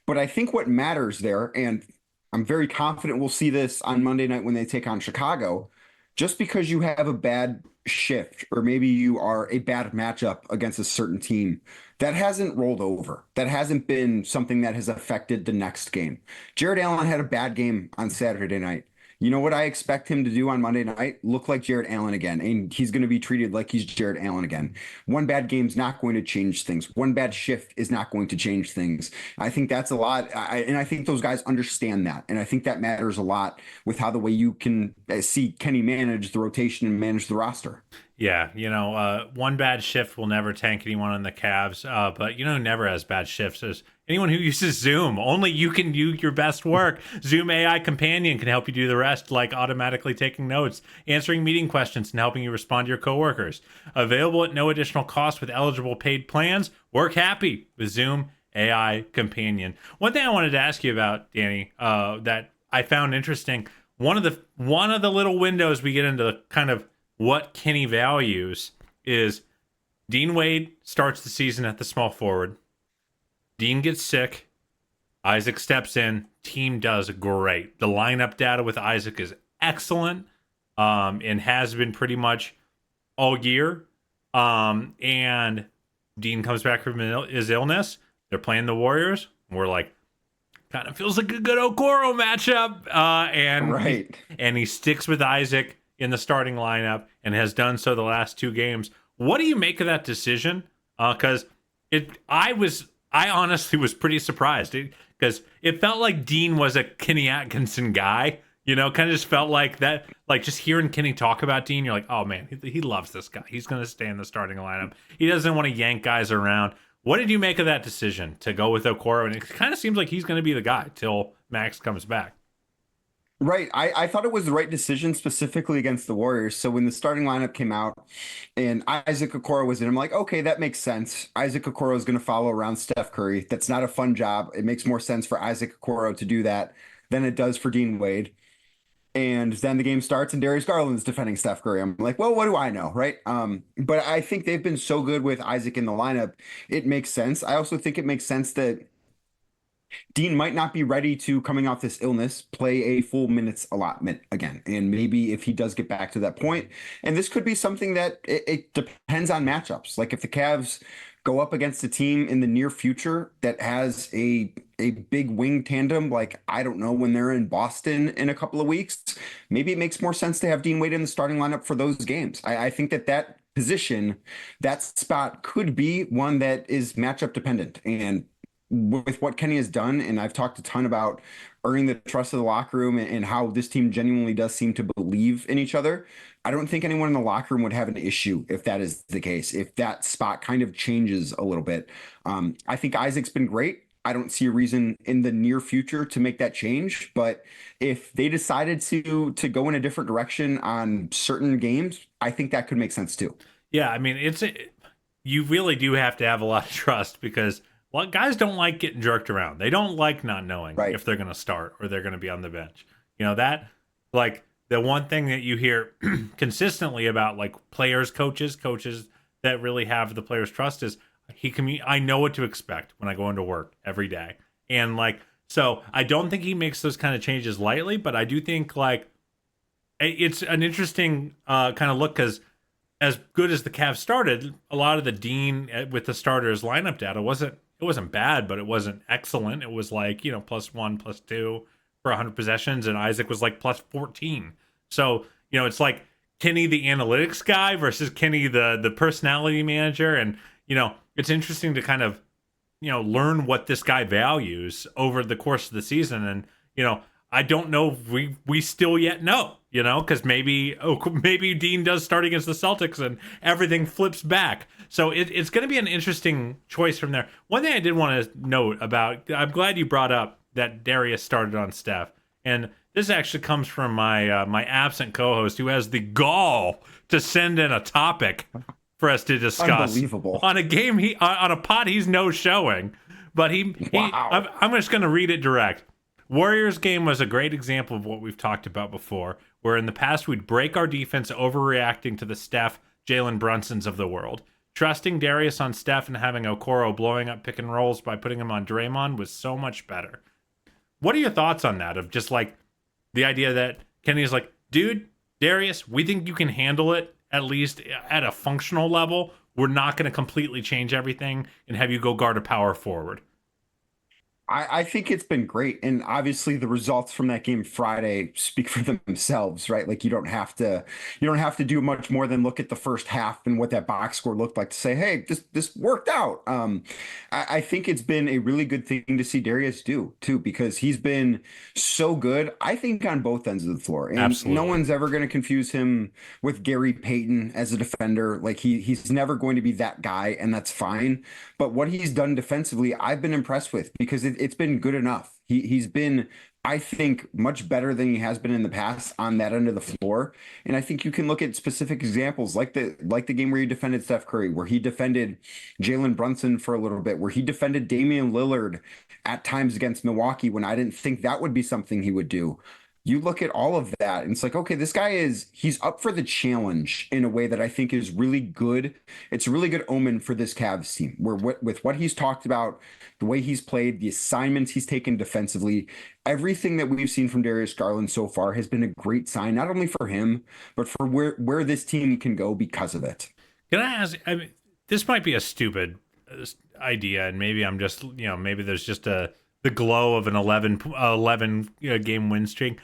But I think what matters there, and I'm very confident we'll see this on Monday night when they take on Chicago, just because you have a bad shift or maybe you are a bad matchup against a certain team, that hasn't rolled over. That hasn't been something that has affected the next game. Jared Allen had a bad game on Saturday night. You know what I expect him to do on Monday night? Look like Jared Allen again. And he's going to be treated like he's Jared Allen again. One bad game's not going to change things. One bad shift is not going to change things. I think that's a lot. And I think those guys understand that. And I think that matters a lot with how the way you can see Kenny manage the rotation and manage the roster.
Yeah, one bad shift will never tank anyone on the Cavs. But who never has bad shifts is anyone who uses Zoom. Only you can do your best work. Zoom AI Companion can help you do the rest, like automatically taking notes, answering meeting questions, and helping you respond to your coworkers. Available at no additional cost with eligible paid plans. Work happy with Zoom AI Companion. One thing I wanted to ask you about, Danny, that I found interesting. One of the little windows we get into the kind of what Kenny values is Dean Wade starts the season at the small forward. Dean gets sick. Isaac steps in. Team does great. The lineup data with Isaac is excellent and has been pretty much all year. And Dean comes back from his illness. They're playing the Warriors. We're like, kind of feels like a good Okoro matchup. And he sticks with Isaac in the starting lineup and has done so the last two games. What do you make of that decision? Because I honestly was pretty surprised because it felt like Dean was a Kenny Atkinson guy. Kind of just felt like that. Like just hearing Kenny talk about Dean, you're like, oh man, he loves this guy. He's going to stay in the starting lineup. He doesn't want to yank guys around. What did you make of that decision to go with Okoro? And it kind of seems like he's going to be the guy till Max comes back.
Right. I thought it was the right decision specifically against the Warriors. So when the starting lineup came out and Isaac Okoro was in, I'm like, okay, that makes sense. Isaac Okoro is going to follow around Steph Curry. That's not a fun job. It makes more sense for Isaac Okoro to do that than it does for Dean Wade. And then the game starts and Darius Garland's defending Steph Curry. I'm like, well, what do I know? Right. But I think they've been so good with Isaac in the lineup. It makes sense. I also think it makes sense that Dean might not be ready to, coming off this illness, play a full minutes allotment again. And maybe if he does get back to that point, and this could be something that it depends on matchups. Like if the Cavs go up against a team in the near future that has a big wing tandem, like I don't know, when they're in Boston in a couple of weeks, maybe it makes more sense to have Dean Wade in the starting lineup for those games. I think that position, that spot could be one that is matchup dependent. And with what Kenny has done, and I've talked a ton about earning the trust of the locker room and how this team genuinely does seem to believe in each other, I don't think anyone in the locker room would have an issue if that is the case, if that spot kind of changes a little bit. I think Isaac's been great. I don't see a reason in the near future to make that change, but if they decided to go in a different direction on certain games, I think that could make sense too.
Yeah, I mean, you really do have to have a lot of trust because guys don't like getting jerked around. They don't like not knowing if they're going to start or they're going to be on the bench. That, like, the one thing that you hear consistently about, like, coaches that really have the players' trust is I know what to expect when I go into work every day. And, like, so I don't think he makes those kind of changes lightly, but I do think, like, it's an interesting kind of look because as good as the Cavs started, a lot of the Dean with the starters lineup data wasn't bad, but it wasn't excellent. It was like, +1, +2 for 100 possessions, and Isaac was like +14. So, it's like Kenny the analytics guy versus Kenny the personality manager. And, it's interesting to kind of, learn what this guy values over the course of the season. And, I don't know if we still yet know, because maybe Dean does start against the Celtics and everything flips back. So it's going to be an interesting choice from there. One thing I did want to note about, I'm glad you brought up that Darius started on Steph. And This actually comes from my my absent co-host who has the gall to send in a topic for us to discuss.
Unbelievable.
On a game on a pod he's no showing, but
Wow.
I'm just going to read it direct. Warriors game was a great example of what we've talked about before, where in the past we'd break our defense overreacting to the Steph, Jalen Brunsons of the world. Trusting Darius on Steph and having Okoro blowing up pick and rolls by putting him on Draymond was so much better. What are your thoughts on that? Of just like the idea that Kenny's like, dude, Darius, we think you can handle it at least at a functional level. We're not going to completely change everything and have you go guard a power forward.
I think it's been great. And obviously the results from that game Friday speak for themselves, right? Like you don't have to do much more than look at the first half and what that box score looked like to say, hey, this worked out. I think it's been a really good thing to see Darius do too, because he's been so good, I think, on both ends of the floor. And
Absolutely.
no one's ever going to confuse him with Gary Payton as a defender. Like he's never going to be that guy, and that's fine. But what he's done defensively, I've been impressed with because it's been good enough. He's been, I think, much better than he has been in the past on that end of the floor. And I think you can look at specific examples like the game where he defended Steph Curry, where he defended Jalen Brunson for a little bit, where he defended Damian Lillard at times against Milwaukee when I didn't think that would be something he would do. You look at all of that and it's like, okay, this guy he's up for the challenge in a way that I think is really good. It's a really good omen for this Cavs team, where with what he's talked about, the way he's played, the assignments he's taken defensively, everything that we've seen from Darius Garland so far has been a great sign, not only for him, but for where this team can go because of it.
Can I ask, I mean, this might be a stupid idea, and maybe I'm just, maybe there's just the glow of an 11 game win streak.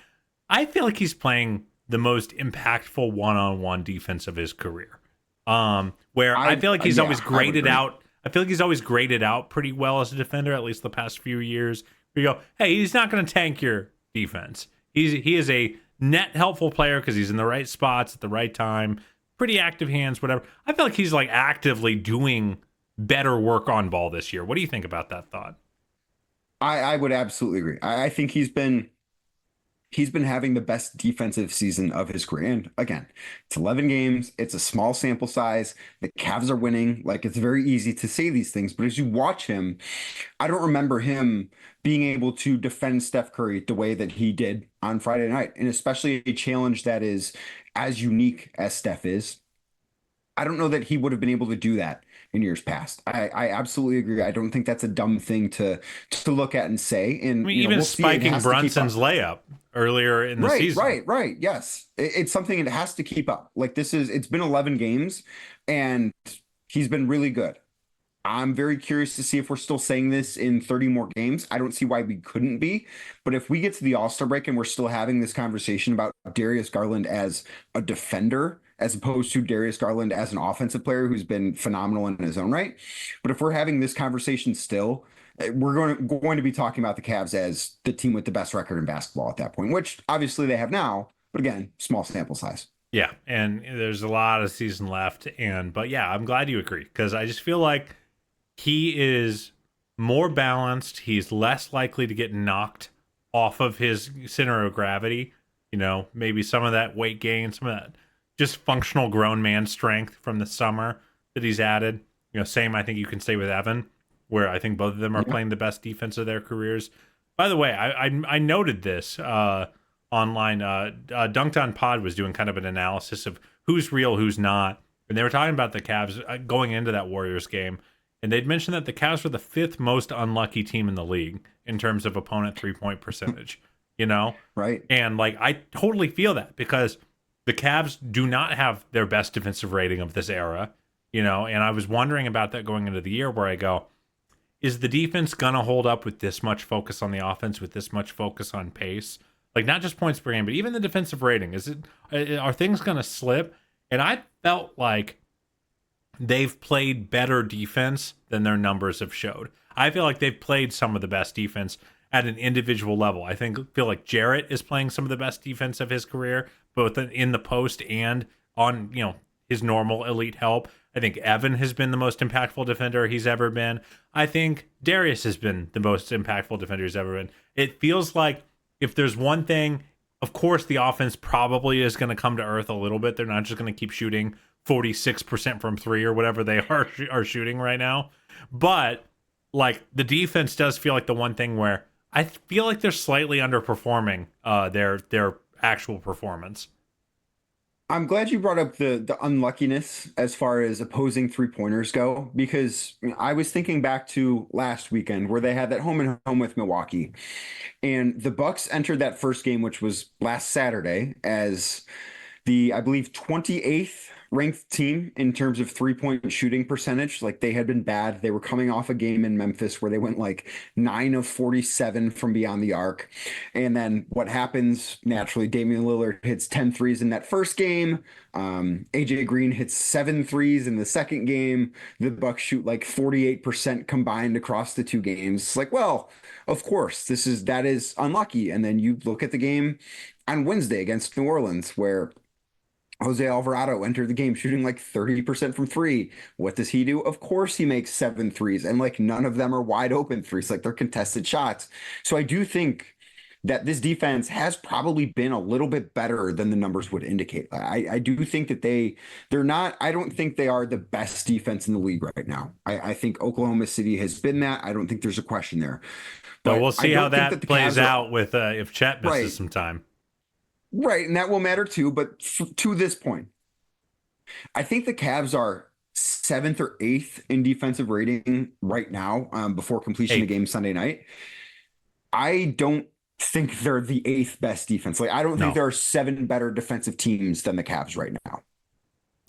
I feel like he's playing the most impactful one-on-one defense of his career. Where I feel like he's always graded out. I feel like he's always graded out pretty well as a defender, at least the past few years. Where you go, hey, he's not going to tank your defense. He is a net helpful player because he's in the right spots at the right time, pretty active hands, whatever. I feel like he's like actively doing better work on ball this year. What do you think about that thought?
I would absolutely agree. I think he's been having the best defensive season of his career. And again, it's 11 games. It's a small sample size. The Cavs are winning. Like, it's very easy to say these things, but as you watch him, I don't remember him being able to defend Steph Curry the way that he did on Friday night. And especially a challenge that is as unique as Steph is. I don't know that he would have been able to do that in years past. I absolutely agree. I don't think that's a dumb thing to look at and say. And
I mean, even spiking Brunson's layup earlier in the season.
Right. Yes. It's something that has to keep up. Like it's been 11 games and he's been really good. I'm very curious to see if we're still saying this in 30 more games. I don't see why we couldn't be. But if we get to the All-Star break and we're still having this conversation about Darius Garland as a defender, as opposed to Darius Garland as an offensive player who's been phenomenal in his own right. But if we're having this conversation still, we're going to be talking about the Cavs as the team with the best record in basketball at that point, which obviously they have now. But again, small sample size.
Yeah, and there's a lot of season left. But yeah, I'm glad you agree because I just feel like he is more balanced. He's less likely to get knocked off of his center of gravity. Maybe some of that weight gain, some of that just functional grown man strength from the summer that he's added. Same I think you can say with Evan, where I think both of them are playing the best defense of their careers. By the way, I noted this online. Dunked on Pod was doing kind of an analysis of who's real, who's not. And they were talking about the Cavs going into that Warriors game. And they'd mentioned that the Cavs were the 5th most unlucky team in the league in terms of opponent 3-point percentage, Right. And I totally feel that because the Cavs do not have their best defensive rating of this era, and I was wondering about that going into the year where I go, is the defense going to hold up with this much focus on the offense, with this much focus on pace? Not just points per game, but even the defensive rating. Are things going to slip? And I felt like they've played better defense than their numbers have showed. I feel like they've played some of the best defense at an individual level. I feel like Jarrett is playing some of the best defense of his career, both in the post and on, his normal elite help. I think Evan has been the most impactful defender he's ever been. I think Darius has been the most impactful defender he's ever been. It feels like if there's one thing of course, the offense probably is going to come to earth a little bit. They're not just going to keep shooting 46% from three or whatever they are shooting right now. But like the defense does feel like the one thing where I feel like they're slightly underperforming their actual performance.
I'm glad you brought up the unluckiness as far as opposing 3-pointers go, because I was thinking back to last weekend where they had that home and home with Milwaukee, and the Bucks entered that first game, which was last Saturday, as the, I believe, 28th ranked team in terms of 3-point shooting percentage. Like they had been bad. They were coming off a game in Memphis where they went like 9 of 47 from beyond the arc. And then what happens naturally, Damian Lillard hits 10 threes in that first game. AJ Green hits 7 threes in the second game. The Bucks shoot like 48% combined across the two games. It's like, well, of course, that is unlucky. And then you look at the game on Wednesday against New Orleans, where Jose Alvarado entered the game shooting like 30% from three. What does he do? Of course, he makes 7 threes, and like none of them are wide open threes, like they're contested shots. So I do think that this defense has probably been a little bit better than the numbers would indicate. I do think that they're not, I don't think they are the best defense in the league right now. I think Oklahoma City has been that. I don't think there's a question there.
So
But
we'll see how that plays
Cavs
out with if Chet misses
right.
some time.
Right, and that will matter too. But to this point, I think the Cavs are 7th or 8th in defensive rating right now, before completion of game Sunday night. I don't think they're the 8th best defense. Like I don't think there are 7 better defensive teams than the Cavs right now.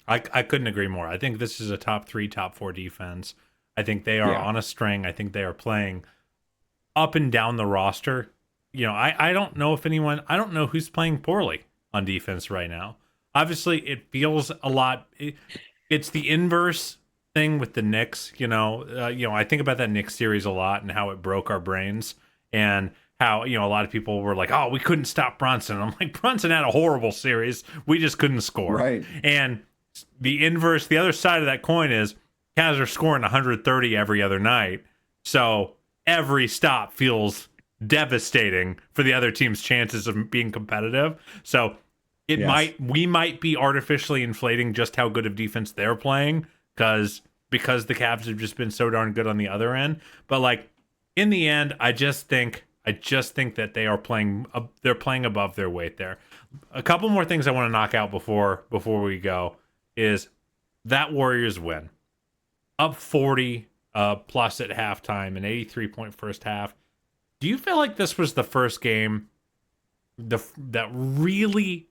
I couldn't agree more. I think this is a top 3, top 4 defense. I think they are on a string. I think they are playing up and down the roster. You know, I don't know I don't know who's playing poorly on defense right now. Obviously, it feels a lot. It's the inverse thing with the Knicks. I think about that Knicks series a lot and how it broke our brains, and how, a lot of people were like, oh, we couldn't stop Brunson. I'm like, Brunson had a horrible series. We just couldn't score.
Right.
And the inverse, the other side of that coin is Cavs are scoring 130 every other night. So every stop feels devastating for the other team's chances of being competitive. So we might be artificially inflating just how good of defense they're playing because the Cavs have just been so darn good on the other end. But like in the end, I just think that they're playing above their weight there. A couple more things I want to knock out before we go is that Warriors win. Up 40 plus at halftime, an 83-point first half. Do you feel like this was the first game that really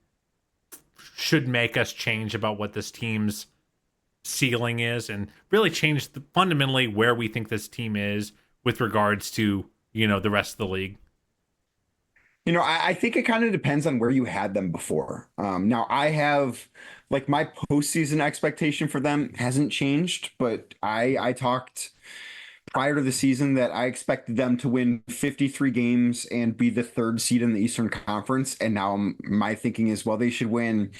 should make us change about what this team's ceiling is and really change fundamentally where we think this team is with regards to, the rest of the league?
I think it kind of depends on where you had them before. Now I have like my postseason expectation for them hasn't changed, but I talked prior to the season that I expected them to win 53 games and be the 3rd seed in the Eastern Conference. And now my thinking is, well, they should win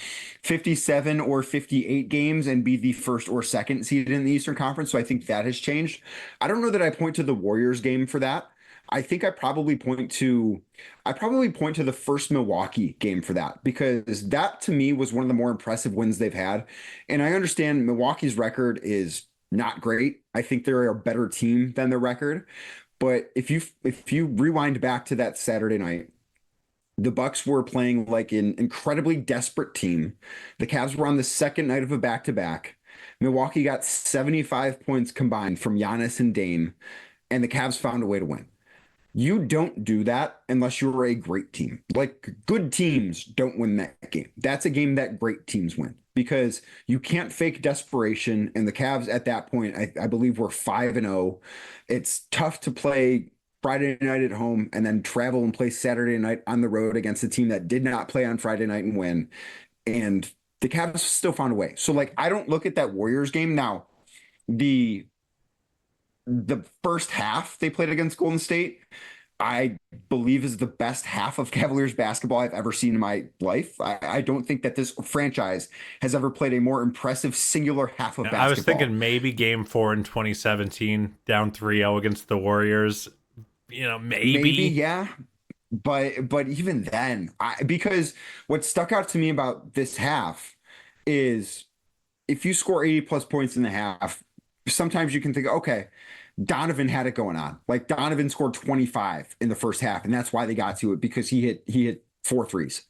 57 or 58 games and be the 1st or 2nd seed in the Eastern Conference. So I think that has changed. I don't know that I point to the Warriors game for that. I think I probably point to the first Milwaukee game for that, because that to me was one of the more impressive wins they've had. And I understand Milwaukee's record is not great. I think they're a better team than their record. But if you rewind back to that Saturday night, the Bucks were playing like an incredibly desperate team. The Cavs were on the second night of a back-to-back. Milwaukee got 75 points combined from Giannis and Dame, and the Cavs found a way to win. You don't do that unless you're a great team. Like good teams don't win that game. That's a game that great teams win, because you can't fake desperation. And the Cavs at that point, I believe, were 5-0. It's tough to play Friday night at home and then travel and play Saturday night on the road against a team that did not play on Friday night and win. And the Cavs still found a way. So like, I don't look at that Warriors game now. The first half they played against Golden State, I believe, is the best half of Cavaliers basketball I've ever seen in my life. I don't think that this franchise has ever played a more impressive singular half of basketball.
I was thinking maybe game 4 in 2017, down 3-0 against the Warriors. Maybe.
Yeah. but even then, because what stuck out to me about this half is if you score 80 plus points in the half, sometimes you can think, okay, Donovan had it going on. Like Donovan scored 25 in the first half, and that's why they got to it because he hit 4 threes.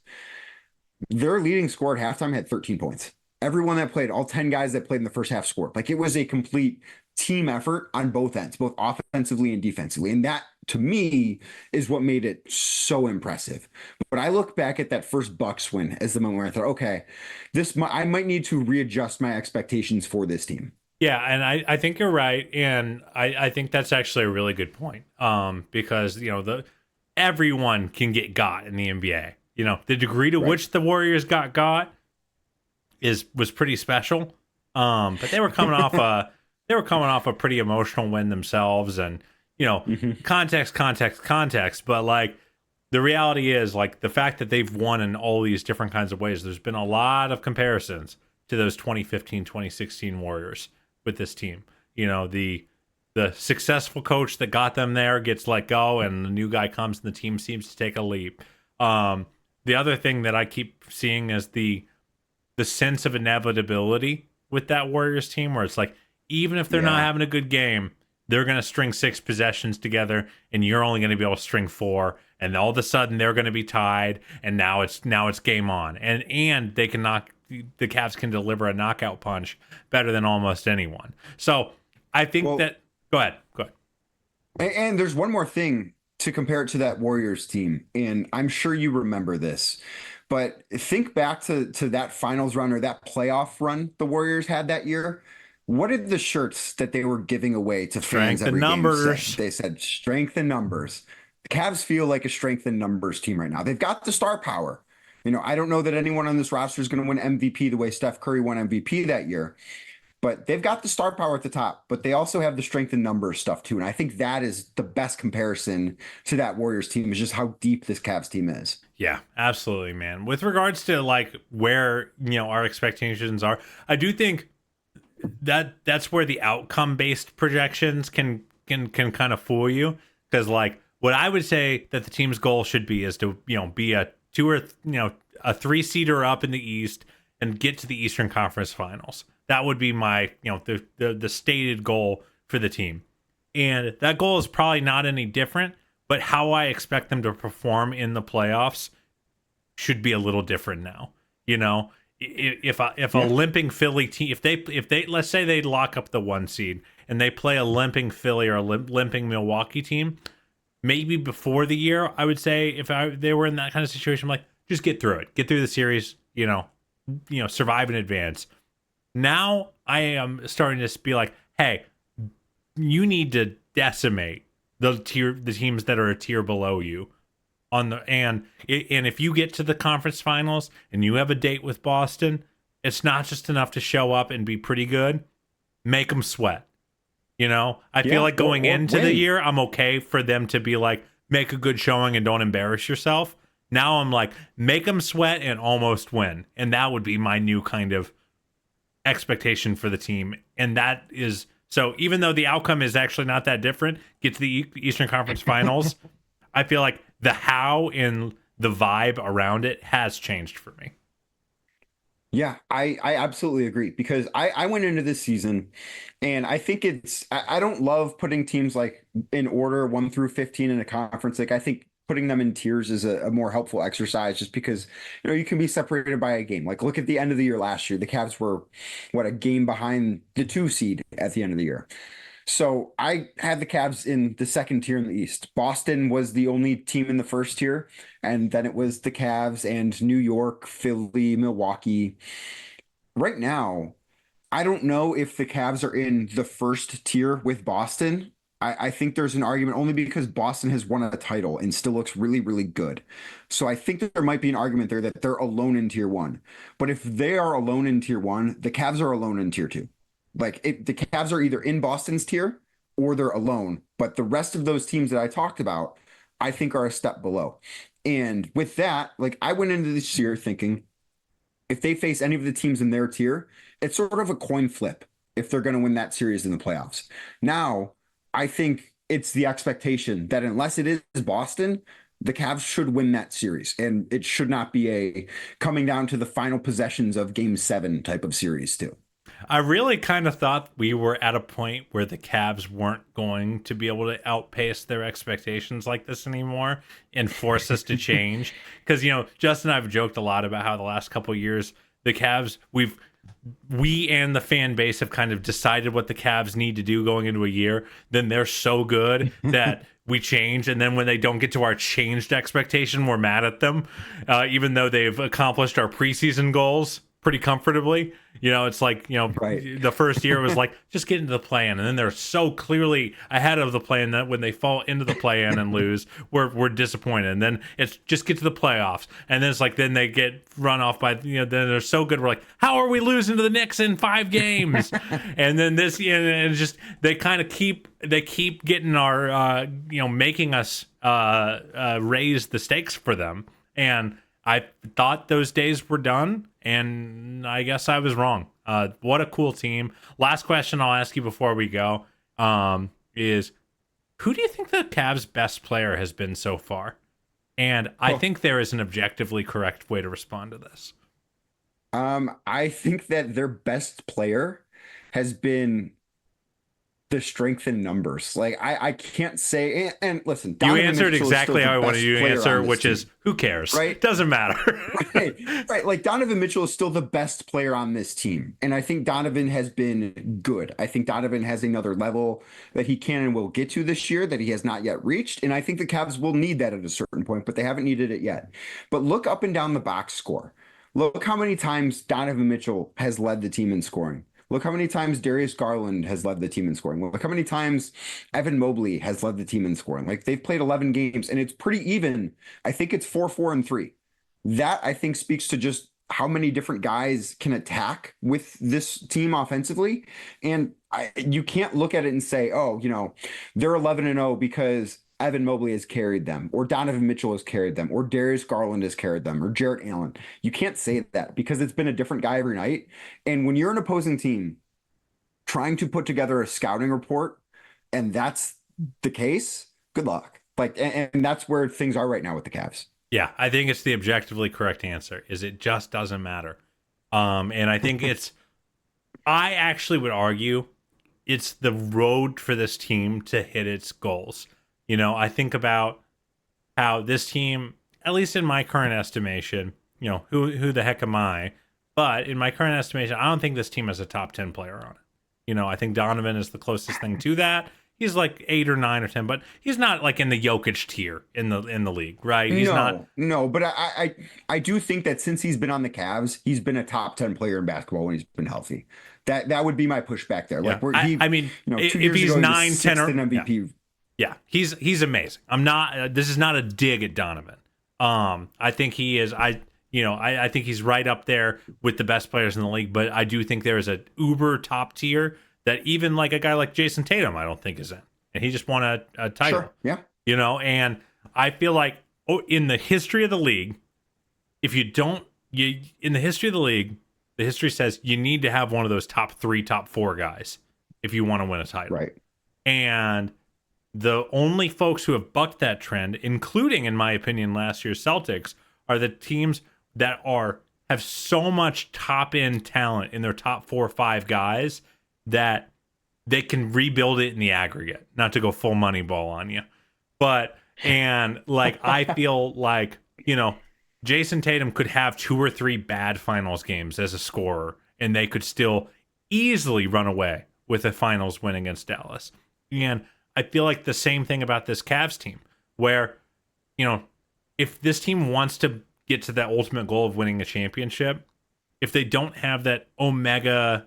Their leading scorer at halftime had 13 points. Everyone that played, all 10 guys that played in the first half scored. Like it was a complete team effort on both ends, both offensively and defensively. And that to me is what made it so impressive. But I look back at that first Bucks win as the moment where I thought, okay, I might need to readjust my expectations for this team.
Yeah, and I think you're right, and I think that's actually a really good point. Because everyone can get got in the NBA. The degree to which the Warriors got was pretty special. But they were coming off a pretty emotional win themselves, and context. But like the reality is, like the fact that they've won in all these different kinds of ways. There's been a lot of comparisons to those 2015, 2016 Warriors with this team. The successful coach that got them there gets let go, and the new guy comes, and the team seems to take a leap. The other thing that I keep seeing is the sense of inevitability with that Warriors team, where it's like, even if they're not having a good game, they're going to string 6 possessions together, and you're only going to be able to string 4, and all of a sudden they're going to be tied, and now it's game on, and they can the Cavs can deliver a knockout punch better than almost anyone. So I think go ahead.
And there's one more thing to compare it to that Warriors team, and I'm sure you remember this, but think back to that finals run or that playoff run the Warriors had that year. What did the shirts that they were giving away to fans every game say? They said strength in numbers. The Cavs feel like a strength in numbers team right now. They've got the star power. I don't know that anyone on this roster is going to win MVP the way Steph Curry won MVP that year. But they've got the star power at the top, but they also have the strength in numbers stuff too. And I think that is the best comparison to that Warriors team, is just how deep this Cavs team is.
Yeah, absolutely, man. With regards to like where, our expectations are, I do think that's where the outcome based projections can kind of fool you. Because like what I would say that the team's goal should be is to, be a 2 or, a 3-seeder up in the East and get to the Eastern Conference Finals. That would be my, the stated goal for the team. And that goal is probably not any different, but how I expect them to perform in the playoffs should be a little different now. If a limping Philly team, if they let's say they lock up the 1 seed and they play a limping Philly or a limping Milwaukee team, maybe before the year, I would say if they were in that kind of situation, I'm like, just get through it, get through the series, survive in advance. Now I am starting to be like, hey, you need to decimate the teams that are a tier below you and if you get to the conference finals and you have a date with Boston, it's not just enough to show up and be pretty good. Make them sweat. I feel like going into the year, I'm okay for them to be like, make a good showing and don't embarrass yourself. Now I'm like, make them sweat and almost win. And that would be my new kind of expectation for the team. And that is, so even though the outcome is actually not that different, get to the Eastern Conference Finals, I feel like the how and the vibe around it has changed for me.
Yeah, I absolutely agree, because I went into this season and I think I don't love putting teams like in order 1 through 15 in a conference. Like I think putting them in tiers is a more helpful exercise, just because, you can be separated by a game. Like look at the end of the year last year, the Cavs were a game behind the 2 seed at the end of the year. So I had the Cavs in the 2nd tier in the East. Boston was the only team in the 1st tier, and then it was the Cavs and New York, Philly, Milwaukee. Right now, I don't know if the Cavs are in the 1st tier with Boston. I think there's an argument only because Boston has won a title and still looks really, really good. So I think that there might be an argument there that they're alone in tier 1. But if they are alone in tier 1, the Cavs are alone in tier 2. Like the Cavs are either in Boston's tier or they're alone. But the rest of those teams that I talked about, I think are a step below. And with that, like I went into this year thinking if they face any of the teams in their tier, it's sort of a coin flip if they're going to win that series in the playoffs. Now, I think it's the expectation that unless it is Boston, The Cavs should win that series, and it should not be a coming down to the final possessions of Game 7 type of series too.
I really kind of thought we were at a point where the Cavs weren't going to be able to outpace their expectations like this anymore and force us to change. Because, Justin and I have joked a lot about how the last couple of years, the Cavs, we and the fan base have kind of decided what the Cavs need to do going into a year. Then they're so good that we change. And then when they don't get to our changed expectation, we're mad at them, even though they've accomplished our preseason goals pretty comfortably. It's like,
Right.
The first year was like, just get into the play-in. And then they're so clearly ahead of the play-in that when they fall into the play-in and lose, we're disappointed. And then it's just get to the playoffs. And then it's like, then they get run off by, then they're so good. We're like, how are we losing to the Knicks in 5 games? And then this, and just, they kind of keep getting our, making us raise the stakes for them. And I thought those days were done, and I guess I was wrong. What a cool team. Last question I'll ask you before we go is, who do you think the Cavs' best player has been so far? And I think there is an objectively correct way to respond to this.
I think that their best player has been the strength in numbers. Like I can't say, and listen,
Donovan you answered Mitchell exactly how I wanted you to answer, which is who cares?
Right?
Doesn't matter.
right. Like Donovan Mitchell is still the best player on this team. And I think Donovan has been good. I think Donovan has another level that he can and will get to this year that he has not yet reached. And I think the Cavs will need that at a certain point, but they haven't needed it yet. But look up and down the box score. Look how many times Donovan Mitchell has led the team in scoring. Look how many times Darius Garland has led the team in scoring. Look how many times Evan Mobley has led the team in scoring. Like they've played 11 games and it's pretty even. I think it's 4-4-3. That I think speaks to just how many different guys can attack with this team offensively. And you can't look at it and say, oh, they're 11-0 because Evan Mobley has carried them, or Donovan Mitchell has carried them, or Darius Garland has carried them, or Jarrett Allen. You can't say that because it's been a different guy every night. And when you're an opposing team trying to put together a scouting report, and that's the case, good luck. And that's where things are right now with the Cavs.
Yeah, I think it's the objectively correct answer, is it just doesn't matter. And I think I actually would argue it's the road for this team to hit its goals. I think about how this team, at least in my current estimation, who the heck am I? But in my current estimation, I don't think this team has a top 10 player on it. I think Donovan is the closest thing to that. He's like 8 or 9 or 10, but he's not like in the Jokic tier in the league, right? He's not.
No, but I do think that since he's been on the Cavs, he's been a top 10 player in basketball when he's been healthy. That would be my pushback there. Like
if he's 9, 10 or
MVP.
Yeah, he's amazing. I'm not. This is not a dig at Donovan. I think he is. I think he's right up there with the best players in the league. But I do think there is a uber top tier that even like a guy like Jason Tatum, I don't think is in, and he just won a title.
Sure. Yeah.
And I feel like in the history of the league, if you don't, in the history of the league, the history says you need to have one of those top 3, top 4 guys if you want to win a title.
Right.
And the only folks who have bucked that trend, including, in my opinion, last year's Celtics, are the teams that have so much top-end talent in their top 4 or 5 guys that they can rebuild it in the aggregate. Not to go full Moneyball on you. I feel like, Jason Tatum could have 2 or 3 bad finals games as a scorer, and they could still easily run away with a finals win against Dallas. And I feel like the same thing about this Cavs team, where, if this team wants to get to that ultimate goal of winning a championship, if they don't have that omega,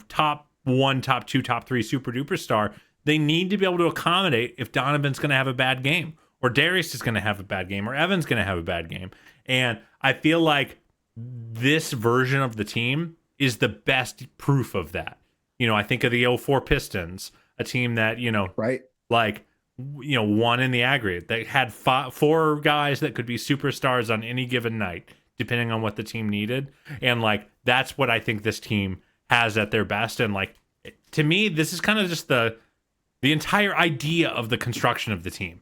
top 1, top 2, top 3 super duper star, they need to be able to accommodate if Donovan's going to have a bad game, or Darius is going to have a bad game, or Evan's going to have a bad game. And I feel like this version of the team is the best proof of that. I think of the 04 Pistons, a team that,
right.
Won in the aggregate. They had 4 guys that could be superstars on any given night, depending on what the team needed. And that's what I think this team has at their best. And to me, this is kind of just the entire idea of the construction of the team.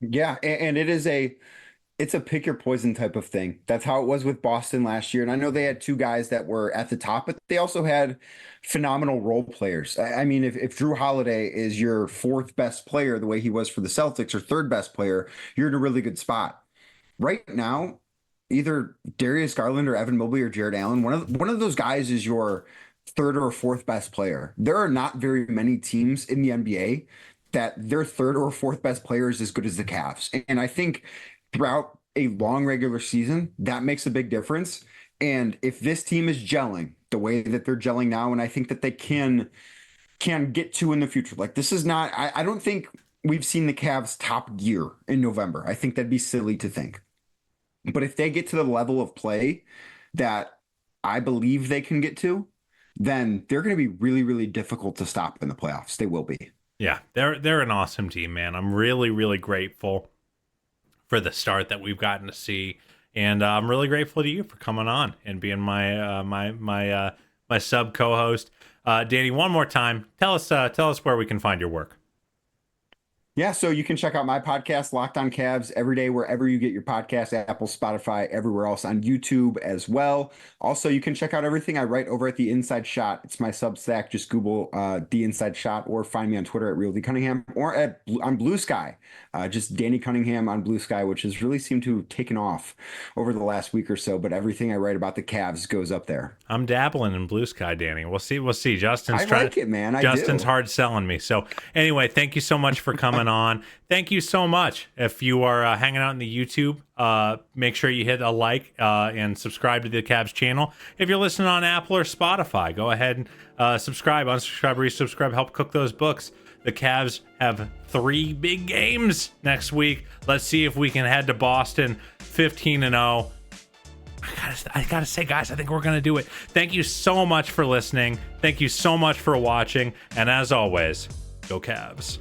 Yeah, and it's a pick your poison type of thing. That's how it was with Boston last year. And I know they had two guys that were at the top, but they also had phenomenal role players. I mean, if Drew Holiday is your fourth best player, the way he was for the Celtics, or third best player, you're in a really good spot. Right now, either Darius Garland or Evan Mobley or Jared Allen, one of those guys is your third or fourth best player. There are not very many teams in the NBA that their third or fourth best player is as good as the Cavs. And I think throughout a long regular season, that makes a big difference. And if this team is gelling the way that they're gelling now, and I think that they can get to in the future. Like this is not, I don't think we've seen the Cavs top gear in November. I think that'd be silly to think. But if they get to the level of play that I believe they can get to, then they're going to be really, really difficult to stop in the playoffs. They will be.
Yeah, they're an awesome team, man. I'm really, really grateful for the start that we've gotten to see, and I'm really grateful to you for coming on and being my sub co-host. Danny, one more time, tell us where we can find your work.
Yeah, so you can check out my podcast, Locked On Cavs, every day, wherever you get your podcast, Apple, Spotify, everywhere else, on YouTube as well. Also, you can check out everything I write over at The Inside Shot. It's my Substack. Just Google The Inside Shot, or find me on Twitter at Real D Cunningham, or on Blue Sky. Just Danny Cunningham on Blue Sky, which has really seemed to have taken off over the last week or so. But everything I write about the Cavs goes up there.
I'm dabbling in Blue Sky, Danny. We'll see. Justin's
I like it, man.
Justin's hard selling me. So anyway, thank you so much for coming on. Thank you so much. If you are hanging out in the YouTube, make sure you hit a like and subscribe to the Cavs channel. If you're listening on Apple or Spotify, go ahead and subscribe, unsubscribe, resubscribe, help cook those books. The Cavs have 3 big games next week. Let's see if we can head to Boston 15-0. I gotta say, guys, I think we're gonna do it. Thank you so much for listening. Thank you so much for watching. And as always, go Cavs.